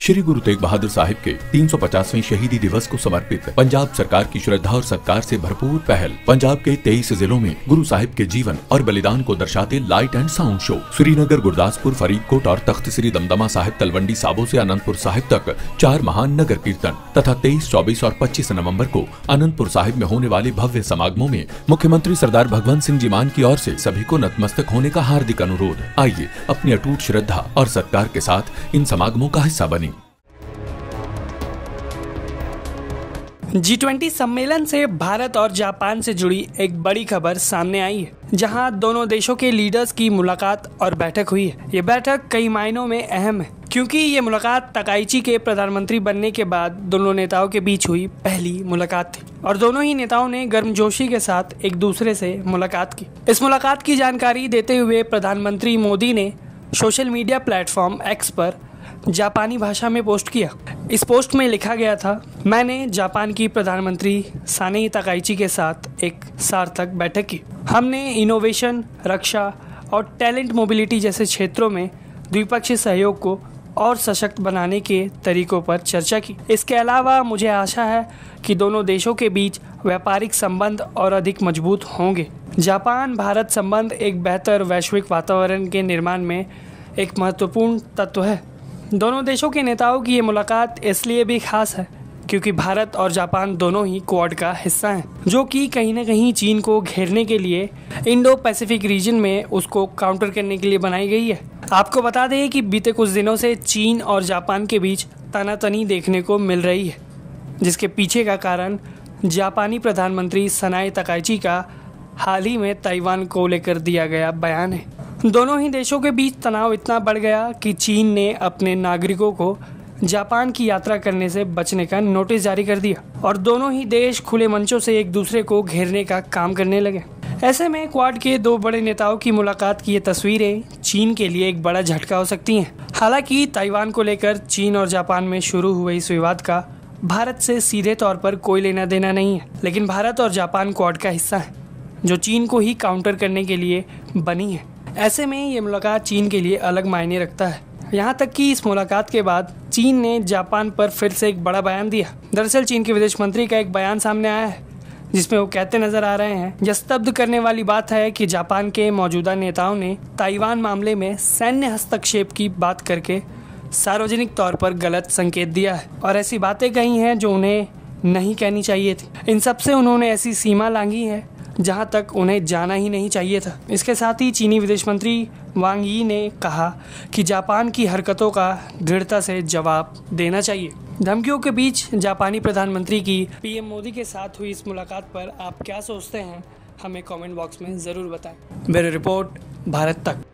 श्री गुरु तेग बहादुर साहिब के 350वें शहीदी दिवस को समर्पित पंजाब सरकार की श्रद्धा और सत्कार से भरपूर पहल। पंजाब के 23 जिलों में गुरु साहिब के जीवन और बलिदान को दर्शाते light and sound show Srinagar, Gurdaspur, Faridkot और तख्त श्री दमदमा साहिब, तलवंडी साबो से अनंतपुर साहिब तक 4 महान नगर कीर्तन तथा 23, 24 और 25 नवम्बर को अनंतपुर साहिब में होने वाले भव्य समागमों में मुख्यमंत्री सरदार भगवंत सिंह जी मान की ओर से सभी को नतमस्तक होने का हार्दिक अनुरोध। आइए अपनी अटूट श्रद्धा और सत्कार के साथ इन समागमों का हिस्सा बने। G20 सम्मेलन से भारत और जापान से जुड़ी एक बड़ी खबर सामने आई है, जहां दोनों देशों के लीडर्स की मुलाकात और बैठक हुई है। ये बैठक कई मायनों में अहम है, क्योंकि ये मुलाकात तकाइची के प्रधानमंत्री बनने के बाद दोनों नेताओं के बीच हुई पहली मुलाकात थी और दोनों ही नेताओं ने गर्मजोशी के साथ एक दूसरे से मुलाकात की। इस मुलाकात की जानकारी देते हुए प्रधानमंत्री मोदी ने सोशल मीडिया प्लेटफॉर्म एक्स पर जापानी भाषा में पोस्ट किया। इस पोस्ट में लिखा गया था, मैंने जापान की प्रधानमंत्री सानेई तकाइची के साथ एक सार्थक बैठक की। हमने इनोवेशन, रक्षा और टैलेंट मोबिलिटी जैसे क्षेत्रों में द्विपक्षीय सहयोग को और सशक्त बनाने के तरीकों पर चर्चा की। इसके अलावा मुझे आशा है कि दोनों देशों के बीच व्यापारिक संबंध और अधिक मजबूत होंगे। जापान भारत संबंध एक बेहतर वैश्विक वातावरण के निर्माण में एक महत्वपूर्ण तत्व है। दोनों देशों के नेताओं की ये मुलाकात इसलिए भी खास है क्योंकि भारत और जापान दोनों ही क्वाड का हिस्सा हैं, जो कि कहीं न कहीं चीन को घेरने के लिए इंडो पैसिफिक रीजन में उसको काउंटर करने के लिए बनाई गई है। आपको बता दें कि बीते कुछ दिनों से चीन और जापान के बीच तनातनी देखने को मिल रही है, जिसके पीछे का कारण जापानी प्रधानमंत्री सनाई तकाइची का हाल ही में ताइवान को लेकर दिया गया बयान है। दोनों ही देशों के बीच तनाव इतना बढ़ गया कि चीन ने अपने नागरिकों को जापान की यात्रा करने से बचने का नोटिस जारी कर दिया और दोनों ही देश खुले मंचों से एक दूसरे को घेरने का काम करने लगे। ऐसे में क्वाड के 2 बड़े नेताओं की मुलाकात की ये तस्वीरें चीन के लिए एक बड़ा झटका हो सकती हैं। हालांकि ताइवान को लेकर चीन और जापान में शुरू हुए इस विवाद का भारत से सीधे तौर पर कोई लेना देना नहीं है, लेकिन भारत और जापान क्वाड का हिस्सा है, जो चीन को ही काउंटर करने के लिए बनी है। ऐसे में ये मुलाकात चीन के लिए अलग मायने रखता है। यहाँ तक कि इस मुलाकात के बाद चीन ने जापान पर फिर से एक बड़ा बयान दिया। दरअसल चीन के विदेश मंत्री का एक बयान सामने आया है, जिसमें वो कहते नजर आ रहे हैं, यह स्तब्ध करने वाली बात है कि जापान के मौजूदा नेताओं ने ताइवान मामले में सैन्य हस्तक्षेप की बात करके सार्वजनिक तौर पर गलत संकेत दिया है और ऐसी बातें कही हैं जो उन्हें नहीं कहनी चाहिए थी। इन सबसे उन्होंने ऐसी सीमा लांघी है जहां तक उन्हें जाना ही नहीं चाहिए था। इसके साथ ही चीनी विदेश मंत्री वांग यी ने कहा कि जापान की हरकतों का दृढ़ता से जवाब देना चाहिए। धमकियों के बीच जापानी प्रधानमंत्री की पीएम मोदी के साथ हुई इस मुलाकात पर आप क्या सोचते हैं, हमें कमेंट बॉक्स में ज़रूर बताएं। ब्यूरो रिपोर्ट, भारत तक।